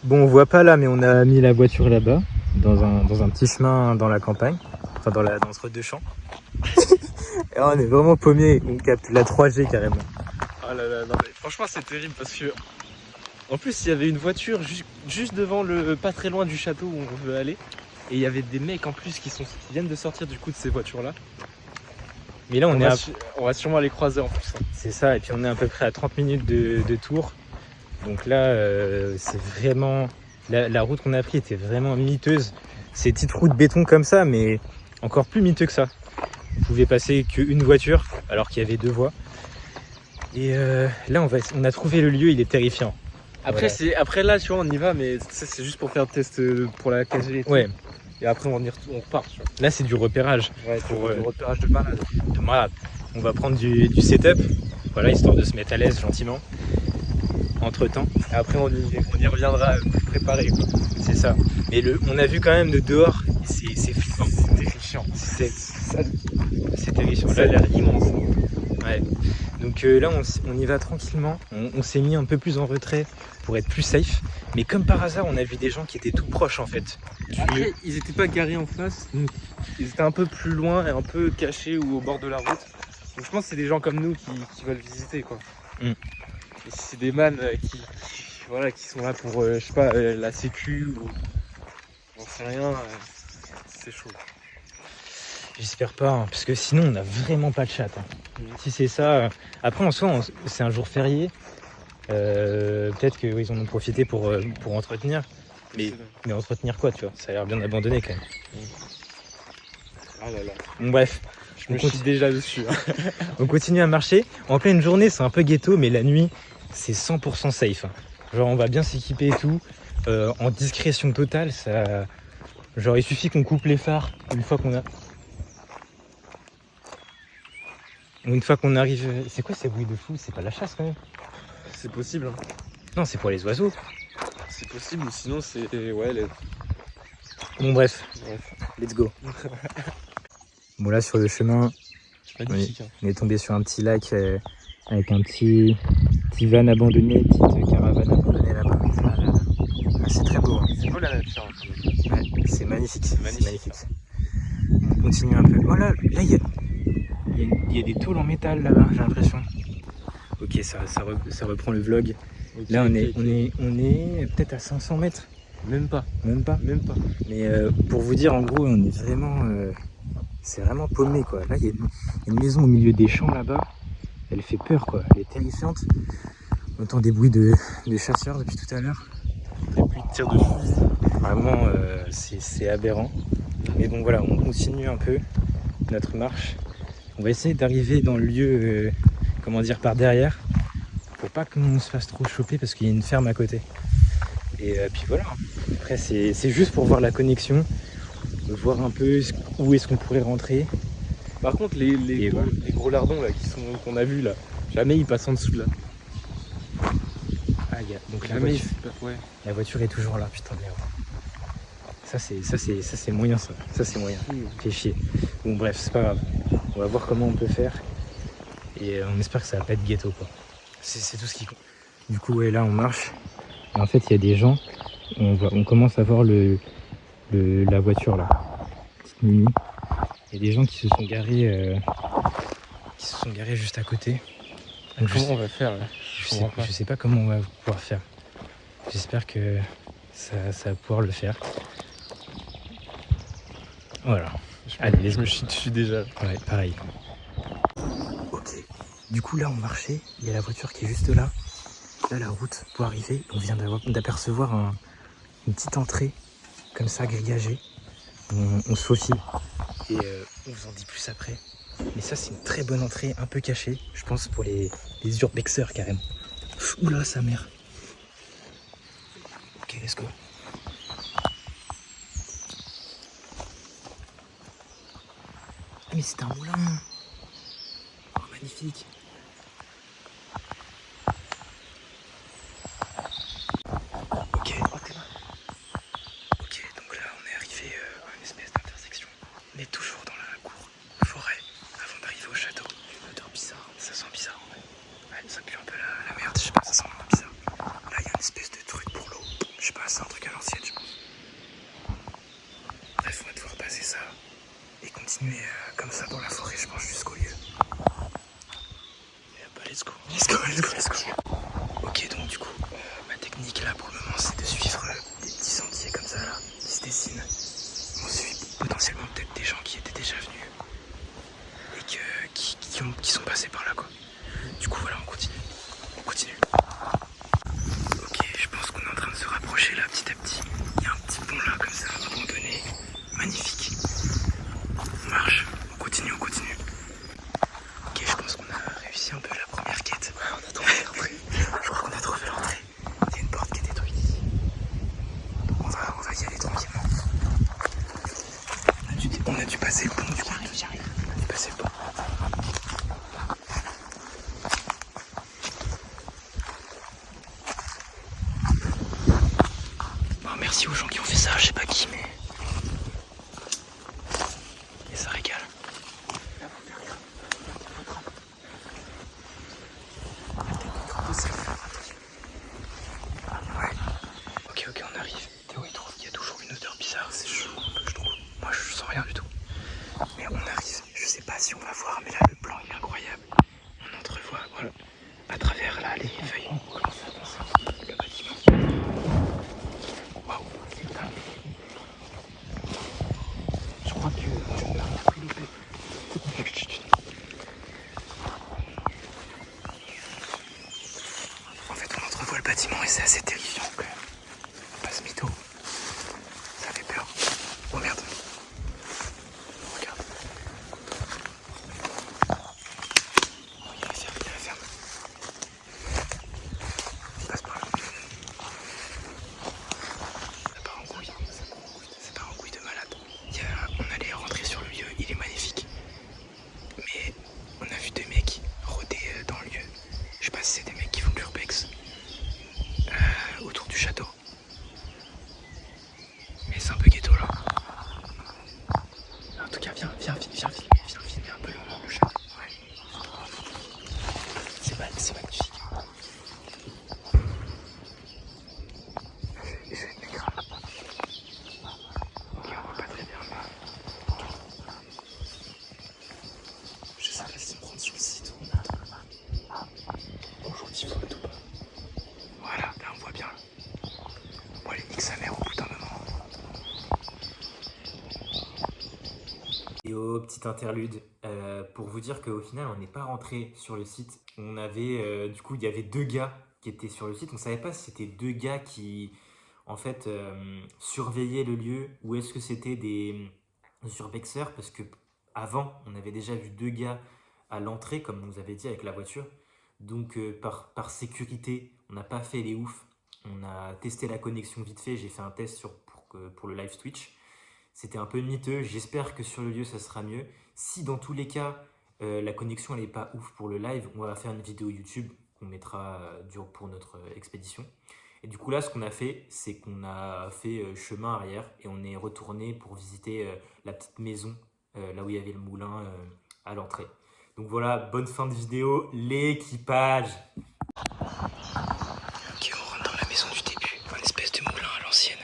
Bon, on voit pas là, mais on a mis la voiture là-bas, dans un petit chemin dans la campagne, enfin dans ce route de champ. Et là, on est vraiment paumé, on capte la 3G carrément. Ah là là, non mais franchement c'est terrible parce que en plus il y avait une voiture juste devant pas très loin du château où on veut aller. Et il y avait des mecs en plus qui viennent de sortir du coup de ces voitures là. Mais là, On va sûrement les croiser en plus. Hein. C'est ça, et puis on est à peu près à 30 minutes de Tours. Donc là, c'est vraiment... La route qu'on a prise était vraiment miteuse. C'est une petite route béton comme ça, mais encore plus miteux que ça. Vous pouvez passer qu'une voiture, alors qu'il y avait 2 voies. Et là, on a trouvé le lieu, il est terrifiant. Après, après là, tu vois, on y va, mais c'est juste pour faire le test pour la KG et tout. Ouais. Et après, on repart. Tu vois. Là, c'est du repérage. Ouais, du repérage de malade. On va prendre du setup, voilà, histoire de se mettre à l'aise gentiment. Entre-temps. Et après, on y reviendra plus préparé. C'est ça. Mais on a vu quand même de dehors, c'est flippant. C'est terrifiant. C'est terrifiant. Ça a l'air immense. Ouais. Donc là, on y va tranquillement. On s'est mis un peu plus en retrait pour être plus safe. Mais comme par hasard, on a vu des gens qui étaient tout proches en fait. Après, ils étaient pas garés en face. Ils étaient un peu plus loin et un peu cachés ou au bord de la route. Donc je pense que c'est des gens comme nous qui veulent visiter quoi. Et si c'est des man qui sont là pour, je sais pas, la sécu ou j'en sais rien, c'est chaud. J'espère pas, hein, parce que sinon on n'a vraiment pas de chat. Hein. Si c'est ça. Après en soi, c'est un jour férié. Peut-être qu'ils en ont profité pour entretenir. Mais entretenir quoi, tu vois? Ça a l'air bien abandonné quand même. Ah là là. Bon bref. Je me chie déjà dessus. Hein. On continue à marcher. En pleine journée, c'est un peu ghetto, mais la nuit, c'est 100% safe. Hein. Genre, on va bien s'équiper et tout. En discrétion totale, ça... Genre, il suffit qu'on coupe les phares une fois qu'on arrive... C'est quoi ces bruits de fou? C'est pas la chasse quand même? C'est possible. Hein. Non, c'est pour les oiseaux. C'est possible, ou sinon c'est... Ouais, Bon, bref. Let's go. Bon, là, sur le chemin, magnifique. on est tombé sur un petit lac avec un petit van abandonné, petite caravane abandonnée là-bas. Ah, c'est très beau. Hein. C'est beau la nature. Ouais, c'est magnifique. On continue un peu. Oh là, il y a des tôles en métal là-bas, j'ai l'impression. Ok, ça reprend le vlog. Okay, là, on est peut-être à 500 mètres. Même pas. Mais pour vous dire, en gros, on est vraiment... c'est vraiment paumé, quoi. Là, il y a une maison au milieu des champs, là-bas. Elle fait peur, quoi. Elle est terrifiante. On entend des bruits de chasseurs depuis tout à l'heure. Des bruits de tir de fusil. Vraiment, c'est aberrant. Mais bon, voilà, on continue un peu notre marche. On va essayer d'arriver dans le lieu, par derrière. Pour pas qu'on se fasse trop choper, parce qu'il y a une ferme à côté. Et puis voilà. Après, c'est juste pour voir la connexion. Voir un peu où est-ce qu'on pourrait rentrer. Par contre, les gros lardons là qu'on a vus là, jamais ils passent en dessous de là. Ah, donc la voiture est toujours là, putain de merde. Ça c'est moyen ça. Ça c'est moyen. Fait chier. Bon bref, c'est pas grave. On va voir comment on peut faire. Et on espère que ça va pas être ghetto quoi. C'est tout ce qui compte. Du coup ouais, là on marche. Et en fait il y a des gens. On commence à voir la voiture là. Petite Mini. Il y a des gens qui se sont garés juste à côté. Donc, comment on va faire là? Je sais pas comment on va pouvoir faire. J'espère que ça va pouvoir le faire. Voilà. Allez, je me chie dessus déjà. Ouais, pareil. Ok. Du coup là on marchait, il y a la voiture qui est juste là. Là la route pour arriver. On vient d'apercevoir une petite entrée comme ça grillagée. On se faufile. Et on vous en dit plus après. Mais ça c'est une très bonne entrée, un peu cachée. Je pense pour les urbexeurs carrément. Oula sa mère. Ok, let's go. Ah mais c'est un moulin. Oh magnifique. Ok, donc là on est arrivé à une espèce d'intersection. On est toujours dans la cour forêt avant d'arriver au château. Une odeur bizarre, ça sent bizarre en vrai. Ouais, ça pue un peu la merde, je sais pas, ça sent vraiment bizarre. Là il y a une espèce de truc pour l'eau, je sais pas, ça continuer comme ça dans la forêt, je pense, jusqu'au lieu. Et bah, let's go. Let's go, let's go, let's go. Ok, donc du coup, ma technique là pour le moment, c'est de suivre des petits sentiers comme ça là, qui se dessinent. On suit potentiellement peut-être des gens qui étaient déjà venus et qui sont passés par là, quoi. Du coup, voilà, on continue. On continue. Ok, je pense qu'on est en train de se rapprocher là petit à petit. Il y a un petit pont là, comme ça, abandonné. Magnifique. On marche, on continue, on continue. Ok, je pense qu'on a réussi un peu la première quête. Ouais, on a trouvé l'entrée. Je crois qu'on a trouvé l'entrée. Il y a une porte qui est détruite ici. Donc on va y aller tranquillement. On a dû passer le pont du coup. J'arrive. On a dû passer le pont. Bon, merci aux gens qui ont fait ça, je sais pas qui, mais ça régale. Ouais. Ok, on arrive. Théo, il y a toujours une odeur bizarre, c'est chaud un peu, je trouve. Moi, je sens rien du tout. Mais on arrive. Je sais pas si on va voir, mais là, le plan il est incroyable. On entrevoit, voilà, à travers là les feuilles. On commence à avancer le bâtiment. Waouh. Je crois que on a pris loupé. En fait, on entrevoit le bâtiment et c'est assez terrifiant quand même. On passe mytho. Ça fait peur. Oh merde. Regarde. Oh, il y a la ferme, il y a la ferme. On passe par là. Ça part en couille. Ça part en couille de malade. On allait rentrer sur le lieu, il est magnifique. Mais on a vu des mecs rôder dans le lieu. Je sais pas si c'est des mecs qui font de l'urbex autour du château. Mais c'est un peu ghetto là. En tout cas, viens filmer un peu le château. Ouais. C'est magnifique. Je vais mettre l'écran. Ok, on voit pas très bien, mais je sais pas si on rentre sur le site ou on bonjour Tifo tout bas. Voilà, là on voit bien. Bon, allez, nique sa mère au bout d'un moment. Et au petit interlude, pour vous dire qu'au final on n'est pas rentré sur le site. On avait, du coup il y avait 2 gars qui étaient sur le site. On savait pas si c'était 2 gars qui en fait surveillaient le lieu ou est-ce que c'était des urbexeurs, parce que avant on avait déjà vu 2 gars à l'entrée comme on nous avait dit avec la voiture. Donc par sécurité on n'a pas fait les oufs. On a testé la connexion vite fait. J'ai fait un test pour le live Twitch. C'était un peu miteux, j'espère que sur le lieu ça sera mieux. Si dans tous les cas la connexion elle est pas ouf pour le live, on va faire une vidéo YouTube qu'on mettra pour notre expédition. Et du coup là ce qu'on a fait, c'est qu'on a fait chemin arrière et on est retourné pour visiter la petite maison là où il y avait le moulin à l'entrée. Donc voilà, bonne fin de vidéo, l'équipage. Ok, on rentre dans la maison du début, un espèce de moulin à l'ancienne.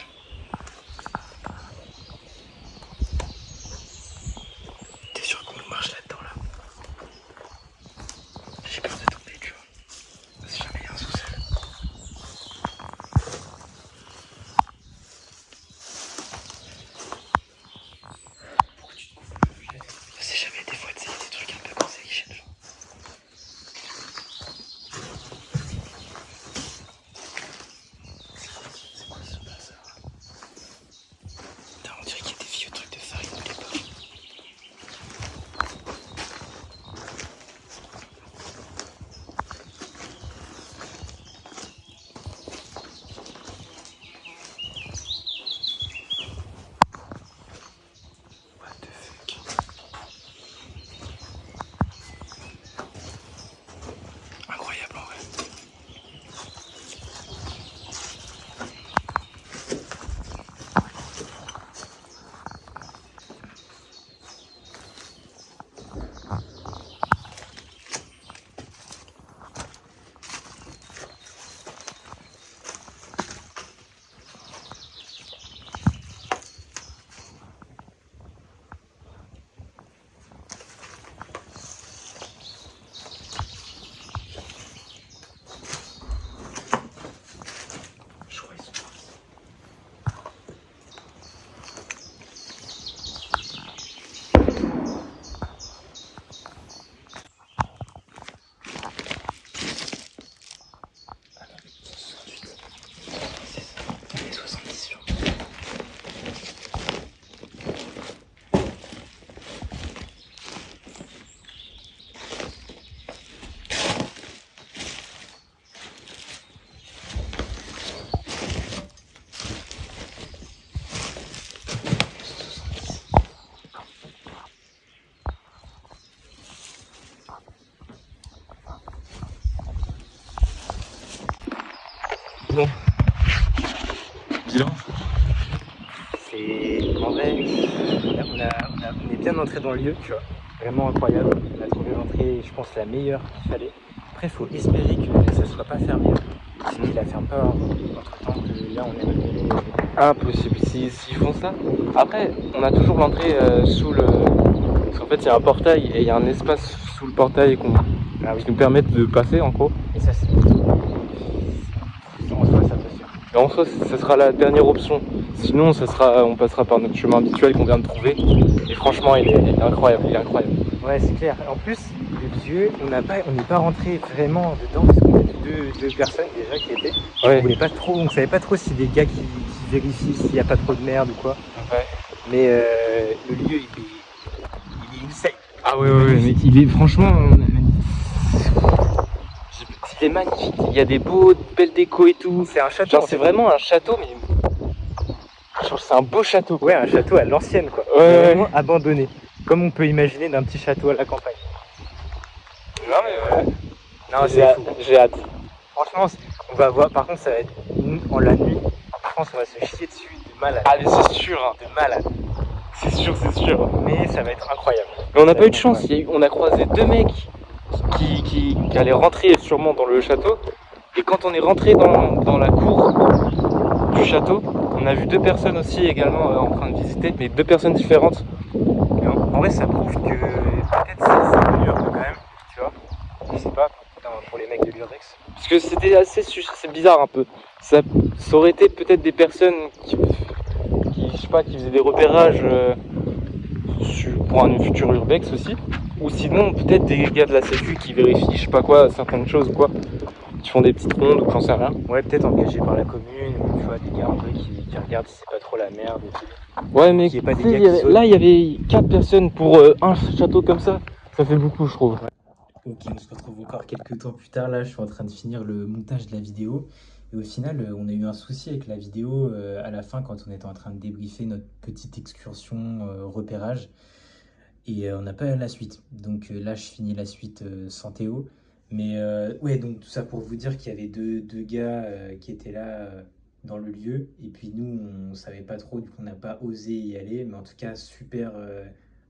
T'es sûr qu'on nous marche là-dedans là? J'ai peur de tomber, tu vois. Si jamais il y a un sous-sol. Pourquoi tu te couvres le Je sais jamais, des fois tu sais, il y a des trucs un peu cancellés, genre. Bilan. C'est en vrai, là, on est bien entré dans le lieu, tu vois. Vraiment incroyable. On a trouvé l'entrée, je pense, la meilleure qu'il fallait. Après, il faut espérer que ça ne soit pas fermé. Qu'il la ferme pas entre temps que là on est révélé. Impossible, s'ils font ça. Après, on a toujours l'entrée sous le. Parce qu'en fait, il y a un portail et il y a un espace sous le portail qui nous permet de passer en gros. Et ça, c'est. En soi, ça peut se faire. Et en soi, ça sera la dernière option. Sinon, on passera par notre chemin habituel qu'on vient de trouver. Et franchement, il est incroyable, il est incroyable. Ouais, c'est clair. En plus, le lieu, on n'est pas rentré vraiment dedans parce qu'on a vu deux personnes déjà qui étaient. Ouais. On savait pas trop si des gars qui vérifient s'il n'y a pas trop de merde ou quoi. Ouais. Mais le lieu, il est insane. Ah ouais, mais il est franchement. Il est magnifique. Il y a des belles décos et tout. C'est un château. Genre, c'est vraiment un château, mais. Genre, c'est un beau château. Ouais, un château à l'ancienne, quoi. Ouais. Vraiment abandonné. Comme on peut imaginer d'un petit château à la campagne. Non, mais Non, c'est fou. J'ai hâte. Franchement, on va voir. Par contre, ça va être en la nuit. Je pense qu'on va se chier dessus de malade. Ah, mais c'est sûr. Hein. De malade. C'est sûr. Mais ça va être incroyable. Mais on n'a pas eu de chance. On a croisé deux mecs qui allaient rentrer sûrement dans le château. Et quand on est rentré dans la cour du château, on a vu deux personnes aussi également en train de visiter, mais deux personnes différentes. Mais en vrai, ça prouve que peut-être c'est mieux quand même, tu vois. Je sais pas, pour les mecs de l'Urbex. Parce que c'était c'est bizarre un peu. Ça aurait été peut-être des personnes qui je sais pas, qui faisaient des repérages pour un futur Urbex aussi. Ou sinon peut-être des gars de la sécu qui vérifient je sais pas quoi, certaines choses ou quoi. Qui font des petites rondes ou j'en sais rien. Ouais, peut-être engagés par la commune, ou tu vois, des gars un peu qui regardent si c'est pas trop la merde et tout. Ouais, mais Qu'il y ait pas des gars qui là il y avait 4 personnes pour un château comme ça. Ça fait beaucoup, je trouve. Ouais. Ok, on se retrouve encore quelques temps plus tard. Là, je suis en train de finir le montage de la vidéo. Et au final, on a eu un souci avec la vidéo à la fin quand on était en train de débriefer notre petite excursion repérage. Et on n'a pas la suite. Donc là, je finis la suite sans Théo. Mais ouais, donc tout ça pour vous dire qu'il y avait deux gars qui étaient là dans le lieu. Et puis nous, on savait pas trop, du coup, on n'a pas osé y aller. Mais en tout cas, super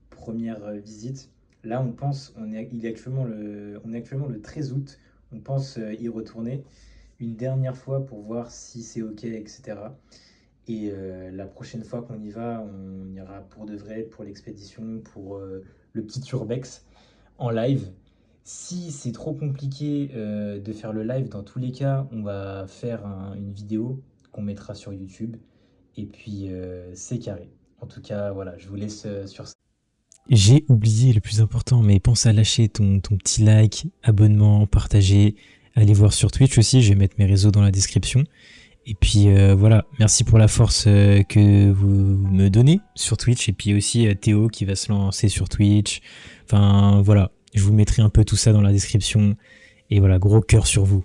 première visite. Là, on pense, on est actuellement le 13 août. On pense y retourner une dernière fois pour voir si c'est OK, etc. Et la prochaine fois qu'on y va, on ira pour de vrai, pour l'expédition, pour le petit Urbex en live. Si c'est trop compliqué de faire le live, dans tous les cas, on va faire une vidéo qu'on mettra sur YouTube. Et puis, c'est carré. En tout cas, voilà, je vous laisse sur ça. J'ai oublié le plus important, mais pense à lâcher ton petit like, abonnement, partager. Allez voir sur Twitch aussi, je vais mettre mes réseaux dans la description. Et puis voilà, merci pour la force que vous me donnez sur Twitch. Et puis aussi Théo qui va se lancer sur Twitch. Enfin voilà, je vous mettrai un peu tout ça dans la description. Et voilà, gros cœur sur vous.